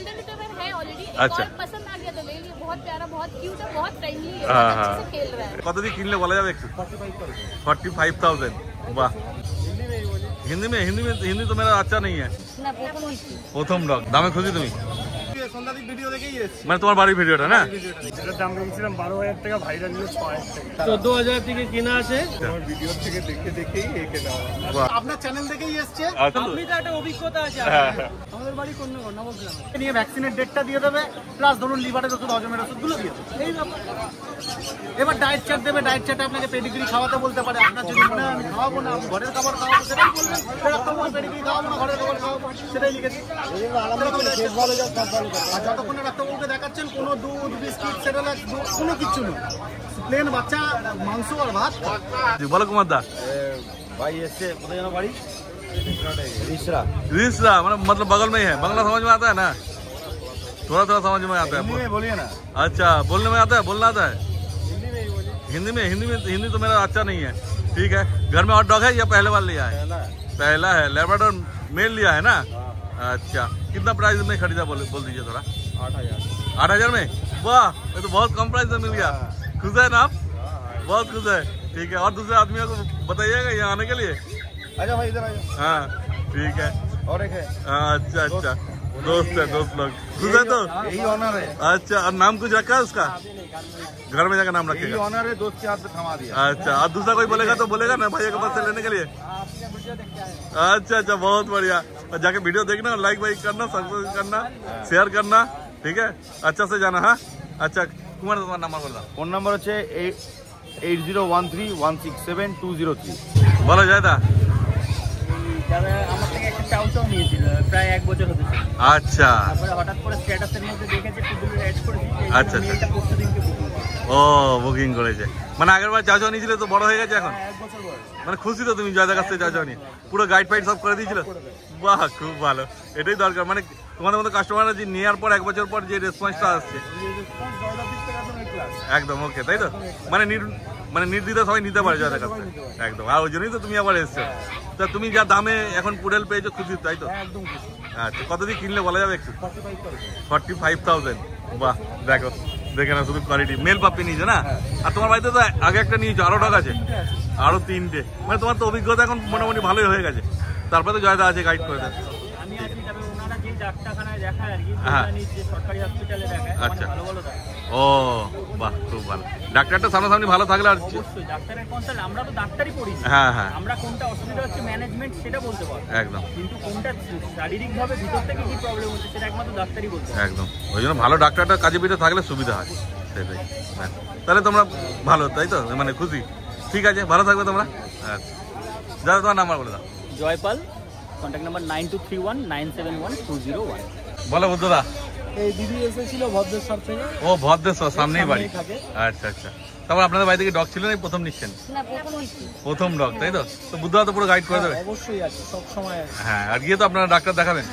Golden है already. अच्छा, पसंद आ गया तो ले लिए। बहुत प्यारा, बहुत क्यूट है, बहुत फ्रेंडली है, अच्छे से खेल रहा है। কত দিয়ে কিনলে বলা যাবে একটু? 45,000। वाह, हिंदी में हिंदी तो मेरा अच्छा नहीं है ना। প্রথম ডগ দামে খুশি তুমি? সন্ধ্যাদীপ ভিডিও দেখেই এসেছি। মানে তোমার বাড়ির ভিডিওটা না? এটার দাম রেখেছিলাম 12,000 টাকা, ভাইরাল নিয়ে 6,000 টাকা। 14,000 থেকে কেনা আছে। আমার ভিডিও থেকে দেখেই এই কেনা। আপনার চ্যানেল থেকেই এসেছে। আপনি তো একটা অভিজ্ঞতা আছে। আমাদের বাড়ি কোন নবগ্রাম। নিয়ে ভ্যাকসিনের ডেটটা দিয়ে দেবে, প্লাস ধরুন লিভারের ওষুধ, হজমের ওষুধগুলো দিয়ে দেবে। এই ব্যাপার। এবার ডায়েট চার্ট দেবে, ডায়েট চার্টে আপনাকে পেডিগ্রি খাওয়াতে বলতে পারে। আপনার যদি মনে হয় আমি খাওয়াবো না, আমি ঘরের খাবার খাওয়াবো, সেটাই বলবেন। সেরকম পেডিগ্রি খাওয়াবো না, ঘরের খাবার খাওয়াবো, সেটাই লিখেছি। আর যতক্ষণ ডাক্তারবাবুকে দেখাচ্ছেন কোনো দুধ, বিস্কিট, সেরেলাক কোনো কিছু নেই, প্লেন বাচ্চা মাংস আর ভাত। বলো কুমার দা। ভাই এসছে কোথায় যেন বাড়ি? रिसरा मतलब बगल में ही है। बंगला समझ में आता है ना? थोड़ा थोड़ा समझ में आता है। बोलिए ना। अच्छा, बोलने में आता है, बोलना आता है? हिंदी तो मेरा अच्छा नहीं है। ठीक है। घर में और डॉग है या पहले वाला लिया है? पहला है। लेब्राडोर मेल लिया है ना? अच्छा, कितना प्राइस में खरीदा बोल दीजिए थोड़ा। 8,000 में? वाह, ये तो बहुत कम प्राइस में मिल गया। खुश है ना आप? बहुत खुश है। ठीक है। और दूसरे आदमियों को बताइएगा यहाँ आने के लिए। आजा भाई, इधर आजा। हाँ ठीक है। और एक है। अच्छा, दोस्त है, दोस्त लोग खुश है तो यही ऑनर है। अच्छा, और नाम कुछ रखा है उसका? घर में जाकर नाम यही रखेगा। ऑनर है, दोस्त के हाथ पे थमा दिया। अच्छा, और दूसरा कोई बोलेगा तो बोलेगा ना भैया के पास से लेने के लिए? अच्छा, बहुत बढ़िया। और जाके वीडियो देखना, लाइक वाइक करना, सब्सक्राइब करना, शेयर करना। ठीक है, अच्छा से जाना। हाँ अच्छा, कुमार तुम्हारा नंबर बोल। फोन नंबर है 8013167203। बोलो जायदा। আমার থেকে একটা চাউচাও নিয়েছিল প্রায় 1 বছর হতে চলে। আচ্ছা, তারপরে হঠাৎ করে স্ট্যাটাসের মধ্যে দেখেছে ফুটবল অ্যাড করেছি। আচ্ছা, মেলটা করতে দিনকে বুকিং। ও বুকিং করেছে মানে আগের বার চাউচাও নিয়েছিল তো বড় হয়ে গেছে এখন? 1 বছর বয়স। মানে খুশি তো তুমি জয়দার কাছ থেকে চাউচাও নিয়ে? পুরো গাইড ফাইড সব করে দিয়েছিল? বাহ, খুব ভালো। এটাই দরকার। মানে তোমাদের মতো কাস্টমাররা যে নেওয়ার পর 1 বছর পর যে রেসপন্সটা আসছে একদম ওকে, তাই তো? মানে নির্দ্বিধা সবাই নিতে পারে জয়দার কাছ থেকে একদম। আর ওই জন্যই তো তুমি আবার এসছো। তা তুমি যা দামে এখন পুডেল পেয়েছো খুশি, তাই তো? আচ্ছা, কত দিয়ে কিনলে বলা যাবে একটু? 45,000। বাহ, দেখো দেখে না, শুধু কোয়ালিটি। মেল পাপ্পি নিয়েছো না? আর তোমার বাড়িতে তো আগে একটা নিয়েছো, আরো ডগ আছে? আরো 3টে। মানে তোমার তো অভিজ্ঞতা এখন মোটামুটি ভালোই হয়ে গেছে। তারপরে তো জয়দা আছে গাইড করে দেয়। আমি আছি, তবে ওনারা যে ডাক্তারখানায় দেখায় আর কি, হ্যাঁ। যে সরকারি হসপিটালে দেখায়, আচ্ছা। ভালো ভালো দেখায়। ও বাহ, খুব ভালো। ডাক্তারটা সামনাসামনি ভালো থাকলে আর অবশ্যই ডাক্তারের কনসাল্ট, আমরা তো ডাক্তারই পড়ি। হ্যাঁ হ্যাঁ, আমরা কোনটা অসুবিধা হচ্ছে ম্যানেজমেন্ট সেটা বলতে পারবো একদম কিন্তু কোনটা শারীরিকভাবে ভিতর থেকে কি প্রবলেম হচ্ছে সেটা একমাত্র ডাক্তারই বলতে পারে। একদম। ওই জন্য ভালো ডাক্তারটা কাজে পিঠে থাকলে সুবিধা হয়। সেটাই। হ্যাঁ, তাহলে তোমরা ভালো, তাই তো? মানে খুশি। ঠিক আছে, ভালো থাকবে তোমরা। আচ্ছা, দাদা তোমার নাম্বার বলে দাও। Jaipal, contact number 9231971201। বলো বুদ্ধদা। এই দিদি এসেছিল ভদ্রেশ্বর থেকে। ও ভদ্রেশ্বর, সামনেই বাড়ি। আচ্ছা আচ্ছা। তারপর আপনাদের বাড়ি থেকে ডগ ছিল না? প্রথম নিচ্ছেন? না, প্রথম নিচ্ছি। প্রথম ডগ, তাই তো? তো বুদ্ধদা তো পুরো গাইড করে দেবে। অবশ্যই আছে, সব সময় আছে। হ্যাঁ, আর গিয়ে তো আপনারা ডাক্তার দেখাবেন।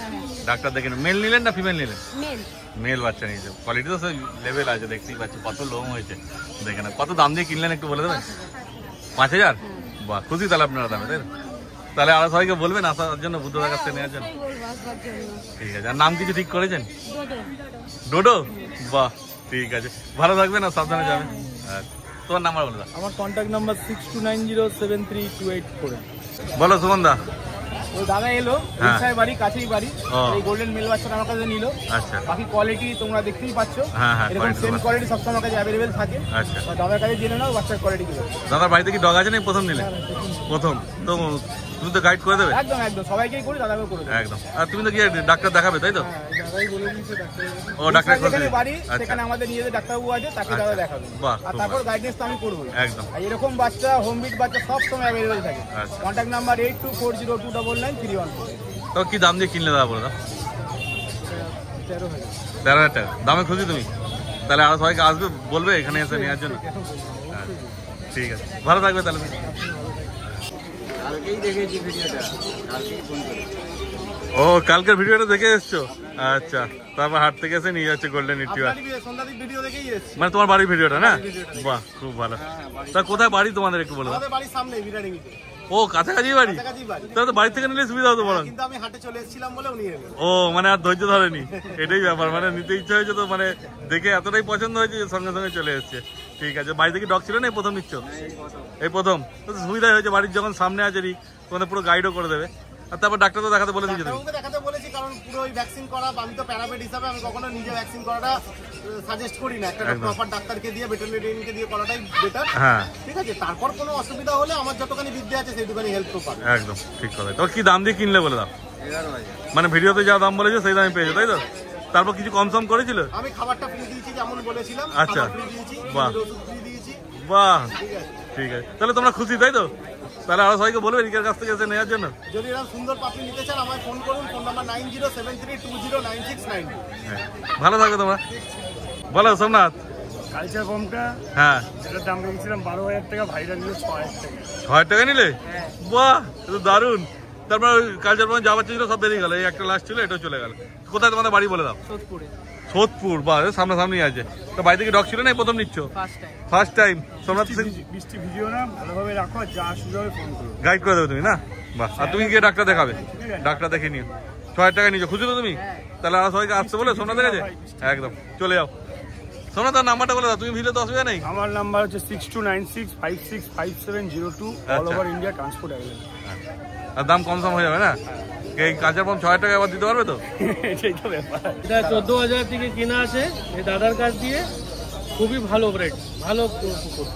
ডাক্তার দেখে মেল নিলেন না ফিমেল নিলেন? মেল। মেল বাচ্চা নিয়েছে। কোয়ালিটি তো সেই লেভেল আছে, দেখতেই পাচ্ছি কত লোম হয়েছে। দেখে না, কত দাম দিয়ে কিনলেন একটু বলে দেবেন? 5,000? বাহ, খুশি তাহলে আপনারা দামে, তাই তো? তাহলে আরো সবাইকে বলবেন আসার জন্য, বুদ্ধদার কাছ থেকে নেওয়ার জন্য। ঠিক আছে। আর নাম কিছু ঠিক করেছেন? ডোডো। বাহ, ঠিক আছে। ভালো থাকবেন আর সাবধানে যাবেন। আচ্ছা, তোমার নাম্বার বলে দাও। আমার কন্ট্যাক্ট নাম্বার 6290732847। বলো সুমনদা। ওই দাদা এলো, রিক্সায় বাড়ি, কাছেই বাড়ি। এই গোল্ডেন মেল বাচ্চাটা আমার কাছে নিল। আচ্ছা, বাকি কোয়ালিটি তোমরা দেখতেই পাচ্ছ। হ্যাঁ হ্যাঁ, এরকম সেম কোয়ালিটি সবসময় আমার কাছে অ্যাভেলেবেল থাকে। আচ্ছা, দাদার কাছে জেনে নাও বাচ্চার কোয়ালিটি কি। দাদার বাড়িতে কি ডগ আছে না প্রথম নিলে? প্রথম তো তুমি তো গাইড করে দেবে? একদম একদম, সবাইকেই করি, দাদাকেও করে দেবো একদম। আর তুমি তো গিয়ে ডাক্তার দেখাবে, তাই তো? দাদাই বলে দিয়েছে ডাক্তার। ও ডাক্তার করে যেখানে দেবে। বাড়ি আচ্ছা, সেখানে আমাদের নিজেদের ডাক্তারবাবু আছে, তাকে দাদা দেখাবে। বাহ, আর খুব তারপর ভালো। গাইডেন্স তো আমি করবো একদম। আর এরকম বাচ্চা, হোম বিট বাচ্চা সব সময় অ্যাভেলেবেল থাকে। আচ্ছা। Contact number 8240299314। তো কি দাম দিয়ে কিনলে দাদা বলে দাও? 13,000। 13,000 টাকা দামে খুশি তুমি? তাহলে আরো সবাইকে আসবে, বলবে এখানে এসে নেওয়ার জন্য। ঠিক আছে, ভালো থাকবে তাহলে। কালকেই দেখেছি ভিডিওটা, কালকেই ফোন করে। ও কালকের ভিডিওটা দেখে এসছো? আচ্ছা, তারপর হাট থেকে এসে নিয়ে যাচ্ছে গোল্ডেন রিট্রিভার। সন্ধ্যাদীপ ভিডিও দেখেই এসেছি। মানে তোমার বাড়ির ভিডিওটা না? বাহ, খুব ভালো। তা কোথায় বাড়ি তোমাদের একটু বলো। আমাদের বাড়ির সামনে বিরাডিঙ্গিতে। ও কাছাকাছি বাড়ি, তাহলে তো বাড়ি থেকে নিলে সুবিধা হতো বরং। কিন্তু আমি হাটে চলে এসেছিলাম বলে উনি এলেন। ও মানে আর ধৈর্য ধরেনি, এটাই ব্যাপার, মানে নিতে ইচ্ছা হয়েছে তো, মানে দেখে এতটাই পছন্দ হয়েছে যে সঙ্গে সঙ্গে চলে এসছে। ঠিক আছে, বাড়ি থেকে ডগ ছিল না, এই প্রথম নিচ্ছ? এই প্রথম, তো সুবিধাই হয়েছে, বাড়ির যখন সামনে আছে রিক, তোমাদের পুরো গাইডও করে দেবে। আর তারপর ডাক্তার তো দেখাতে বলে দিয়েছে? দেখাতে বলেছি, কারণ পুরো ওই ভ্যাকসিন করা, আমি তো প্যারামেড হিসাবে আমি কখনো নিজে ভ্যাকসিন করাটা সাজেস্ট করি না, একটা প্রপার ডাক্তারকে দিয়ে ভেটেরিনারিয়ানকে দিয়ে করাটাই বেটার। হ্যাঁ ঠিক আছে, তারপর কোনো অসুবিধা হলে আমার যতখানি বিদ্যা আছে সেইটুখানি হেল্প তো পাবে। একদম ঠিক কথা। তো কি দাম দিয়ে কিনলে বলে দাও? মানে ভিডিওতে যা দাম বলেছে সেই দামে পেয়েছো তাই তো? তারপর কিছু কম সম করেছিল? আমি খাবারটা ফ্রি দিয়েছি যেমন বলেছিলাম। আচ্ছা ফ্রি দিয়েছি, বাহ ওষুধ ফ্রি দিয়েছি। বাহ ঠিক আছে, তাহলে তোমরা খুশি তাই তো? তাহলে আরো সবাইকে বলবে রিকের কাছ থেকে এসে নেওয়ার জন্য। যদি এরকম সুন্দর পাপি নিতে চান আমায় ফোন করুন, ফোন নাম্বার 9073209692। ভালো থাকবে তোমরা। বলো সোমনাথ। কালচার ফর্মটা, হ্যাঁ এটার দাম রেখেছিলাম 12,000 টাকা, ভাইরাল নিলে 6,000 টাকা। 6,000 টাকা নিলে? বাহ, এটা দারুন। তারপর কালচার ফর্মে যাওয়ার ছিল সব বেরিয়ে গেল, এই একটা লাস্ট ছিল, এটাও চলে গেল। কোথায় তোমাদের বাড়ি বলে দাও? সোদপুরে। সোদপুর, বাহ সামনাসামনি আছে। তো বাড়ি থেকে ডগ ছিল না, এই প্রথম নিচ্ছ? First time. সোমনাথ বৃষ্টি ভিডিও না, ভালোভাবে রাখো, যা অসুবিধা হবে ফোন করো, গাইড করে দেবে তুমি না? বাহ, আর তুমি গিয়ে ডাক্তার দেখাবে, ডাক্তার দেখে নিও। 6,000 টাকা নিচ্ছ, খুশি তো তুমি? তাহলে আর সবাইকে আসতে বলে সোমনাথের কাছে একদম চলে যাও। সোমনাথ তার নাম্বারটা বলে দাও, তুমি ভিডিও তো অসুবিধা নেই। আমার নাম্বার হচ্ছে 6296565702, all over India transport available. আর দাম কম সম হয়ে যাবে না? এই কাঁচা পাম 6,000 টাকা আবার দিতে পারবে তো? এটাই তো ব্যাপার। এটা 14,000 থেকে কেনা আছে এই দাদার কাছ দিয়ে, খুবই ভালো ব্রেড, ভালো কুকুর।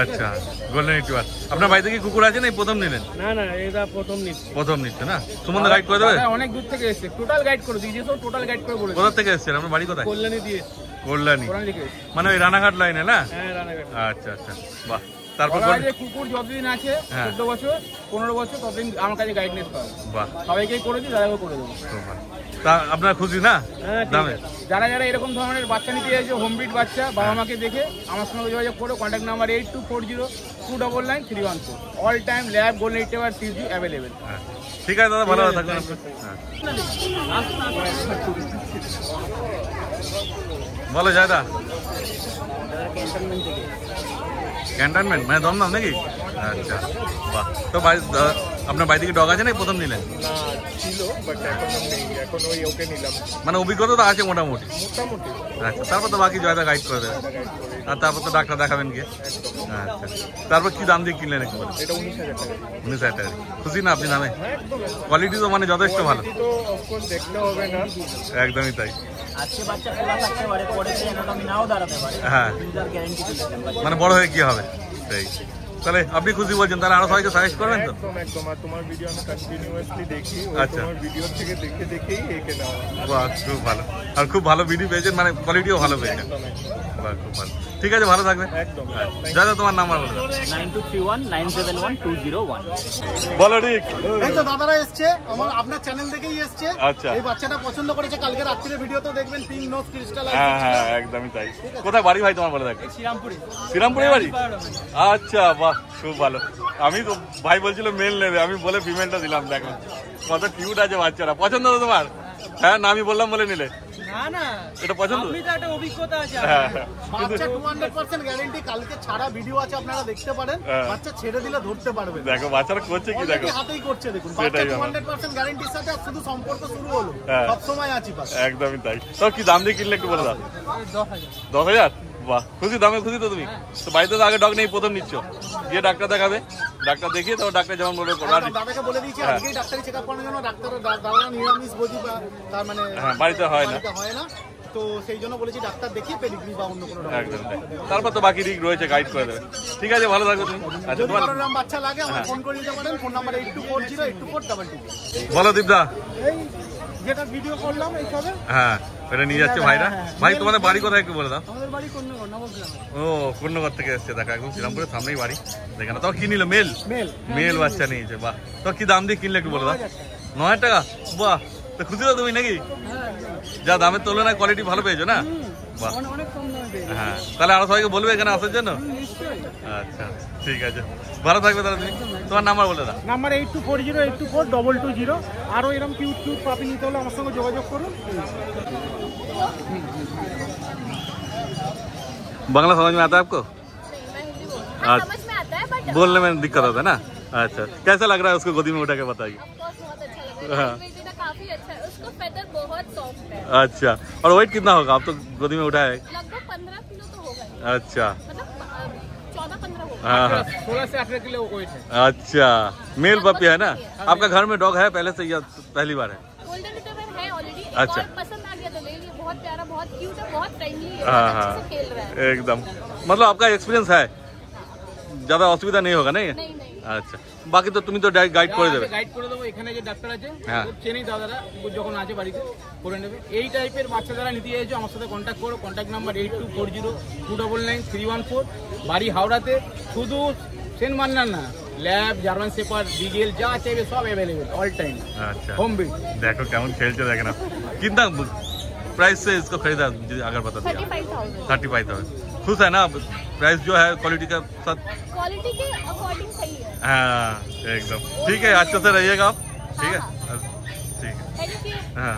আচ্ছা, গোল্ডেন রিট্রিভার। আপনার বাড়িতে কি কুকুর আছে না প্রথম নিলেন? না না, এটা প্রথম নিচ্ছি। প্রথম নিচ্ছে না? সুমন গাইড করে দেবে? অনেক দূর থেকে এসেছে, টোটাল গাইড করে দিয়েছে, সব টোটাল গাইড করে বলেছে। কোথা থেকে এসেছেন? আপনার বাড়ি কোথায়? কল্যাণী দিয়ে। কল্যাণী মানে ওই রানাঘাট লাইনে না? হ্যাঁ রানাঘাট। আচ্ছা আচ্ছা, বাহ। তারপর কুকুর যতদিন আছে 14 বছর 15 বছর ততদিন আমার কাছে গাইডনেস পাবে। বাহ, সবাইকেই করে দিই, দাদাকেও করে দেবো। তা আপনার খুশি না দামে? যারা যারা এরকম ধরনের বাচ্চা নিতে চাইছে, হোম ব্রিড বাচ্চা, বাবা মাকে দেখে আমার সঙ্গে যোগাযোগ করো। Contact number 8240299314। All time lab golden retriever CG available. ঠিক আছে দাদা, ভালো থাকবেন আপনি। বলো জায়দা। ক্যান্টনমেন্ট মানে দমদম নাকি? আচ্ছা বাহ। তো আপনার বাড়ি থেকে ডগ আছে না প্রথম নিলেন? ছিল বাট এখন নেই, এখন ওই ওকে নিলাম। মানে অভিজ্ঞতা তো আছে মোটামুটি? আচ্ছা, তারপর তো বাকি জয়দা গাইড করে দেবে, আর তারপর তো ডাক্তার দেখাবেন গিয়ে। আচ্ছা, তারপর কি দাম দিয়ে কিনলেন একটু বলে? এটা 19,000 টাকা। 19,000 টাকা। খুশি না আপনি দামে? কোয়ালিটি তো মানে যথেষ্ট ভালো। তো অফকোর্স দেখতে হবে না, একদমই তাই। আজকে বাচ্চা খোলা থাকতে পারে, পরে আমি নাও দাঁড়াতে পারে। হ্যাঁ, গ্যারান্টি দিচ্ছি। মানে বড় হয়ে কি হবে সেই। তাহলে আপনি খুশি বলছেন, তাহলে আরো সবাইকে সাজেস্ট করবেন তো? একদম একদম। আর তোমার ভিডিও আমি কন্টিনিউয়াসলি দেখি, আচ্ছা, তোমার ভিডিও থেকে দেখেই একে নাও। বাহ, খুব ভালো। আর খুব ভালো ভিডিও পেয়েছেন, মানে কোয়ালিটিও ভালো পেয়েছেন। বাহ, খুব ভালো। ঠিক আছে, ভালো থাকবেন। একদম। দাদা তোমার নাম্বার বলো। 9231971201। বলো ঠিক। এই তো দাদারা এসছে, আপনার চ্যানেল থেকেই এসছে। আচ্ছা, এই বাচ্চাটা পছন্দ করেছে, কালকে রাত্রিরে ভিডিওতে দেখবেন পিঙ্ক নোজ ক্রিস্টাল। হ্যাঁ একদমই তাই। কোথায় বাড়ি ভাই তোমার বলে দেখ? শ্রীরামপুরে। শ্রীরামপুরে বাড়ি? আচ্ছা বাহ, খুব ভালো। আমি তো ভাই বলছিল মেল নেবে, আমি বলে ফিমেলটা দিলাম। দেখো কত কিউট আছে বাচ্চারা। পছন্দ তো তোমার? হ্যাঁ না, আমি বললাম বলে নিলে? না না, এটা পছন্দ। আপনি তো একটা অভিজ্ঞতা আছে। হ্যাঁ, বাচ্চা 200% গ্যারান্টি। কালকে ছাড়া ভিডিও আছে, আপনারা দেখতে পারেন। বাচ্চা ছেড়ে দিলে ধরতে পারবেন। দেখো বাচ্চারা করছে কি, দেখো হাতেই করছে, দেখুন। বাচ্চা 200% গ্যারান্টির সাথে শুধু সম্পর্ক শুরু হলো, সব সময় আছি পাশে। একদমই তাই। তো কি দাম দিয়ে কিনলে একটু বলে দাও। 10,000। বাহ, খুশি? দামে খুশি তো তুমি? তো বাড়িতে তো আগে ডগ নেই, প্রথম নিচ্ছ, গিয়ে ডাক্তার দেখাবে, ডাক্তার দেখিয়ে তো ডাক্তার যেমন বলবে। দাদাকে বলে দিয়েছি আজকেই ডাক্তারি চেকআপ করানোর জন্য। ডাক্তার দাদা নিরামিষ বোঝি, তার মানে বাড়িতে হয় না, তো সেই জন্য বলেছি ডাক্তার দেখিয়ে পেডিগ্রি বা অন্য কোনো। একদম। তারপর তো বাকি দিক রয়েছে, গাইড করে দেবে। ঠিক আছে, ভালো থাকো তুমি। আচ্ছা, তোমার নাম বাচ্চা লাগে আমাকে ফোন করে দিতে পারেন। Phone number 82408422। বলো দীপদা। এই যেটা ভিডিও করলাম এই সবে। হ্যাঁ, এটা নিয়ে যাচ্ছে ভাইরা। ভাই তোমাদের বাড়ি কোথায় একটু বলে দাও। আমাদের বাড়ি নবগ্রাম। ও, কন্যগর থেকে এসছে, দেখা একদম শ্রীরামপুরের সামনেই বাড়ি। দেখে না, তো কি নিল? মেল বাচ্চা নিয়েছে। বাহ, তো কি দাম দিয়ে কিনলে একটু বলে দাও। 9,000 টাকা। বাহ, তো খুশি তো তুমি নাকি? যা দামের তুলনায় কোয়ালিটি ভালো পেয়েছো না? বাহ, হ্যাঁ। তাহলে আরো সবাইকে বলবে এখানে আসার জন্য? আচ্ছা, ঠিক আছে, ভালো থাকবে তাহলে তুমি। তোমার নাম্বার বলে দাও। নাম্বার 8240824220। আরো এরকম কিউট পাপি নিতে হলে আমার সঙ্গে যোগাযোগ করুন। बांग्ला समझ में आता है आपको? समझ में आता है बट बोलने में दिक्कत होता है ना? अच्छा, कैसा लग रहा है उसको गोदी में उठा के बताइए। बहुत अच्छा लग रहा है, काफी अच्छा है, उसको फेदर बहुत सॉफ्ट है। अच्छा, और वेट कितना होगा? आप तो गोदी में उठाए लगभग 15 किलो तो होगा। अच्छा, मतलब 14-15 होगा। हाँ, 16 से 18 किलो वेट है। अच्छा, मेल पपी है ना? आपका घर में डॉग है पहले से या पहली बार है? गोल्डन रिट्रीवर है ऑलरेडी। अच्छा, पसंद आ गया तो ले लिए। बहुत प्यारा, बहुत क्यूट है, बहुत फ्रेंडली है, हाँ, अच्छे से खेल रहा है एकदम। मतलब आपका एक्सपीरियंस है, ज्यादा অসুবিধা नहीं होगा नहीं? नहीं नहीं। আচ্ছা, বাকি তো তুমি তো গাইড করে দেবে। গাইড করে দেবো, এখানে যে ডাক্তার আছে হ্যাঁ, চেনেই দাদারা, যখন আছে বাড়িতে করে নেবে। এই টাইপের বাচ্চা যারা নিতে চাইছো আমার সাথে কন্ট্যাক্ট করো। Contact number 8240299314। বাড়ি হাওড়াতে। শুধু সেন মান্নার না, ল্যাব, জার্মান শেপার্ড, বিগেল যা চাইবে সব অ্যাভেলেবেল অল টাइम। अच्छा, होम ब्रीड। देखो কেমন খেলছে দেখেন না। कितना प्राइस से इसको खरीदा अगर बता दिया? 35,000। 35,000। खुश है ना? प्राइस जो है क्वालिटी का साथ, क्वालिटी के अकॉर्डिंग सही है। हाँ एकदम ठीक है। अच्छे से रहिएगा आप, ठीक है? ठीक है, थैंक यू। हाँ।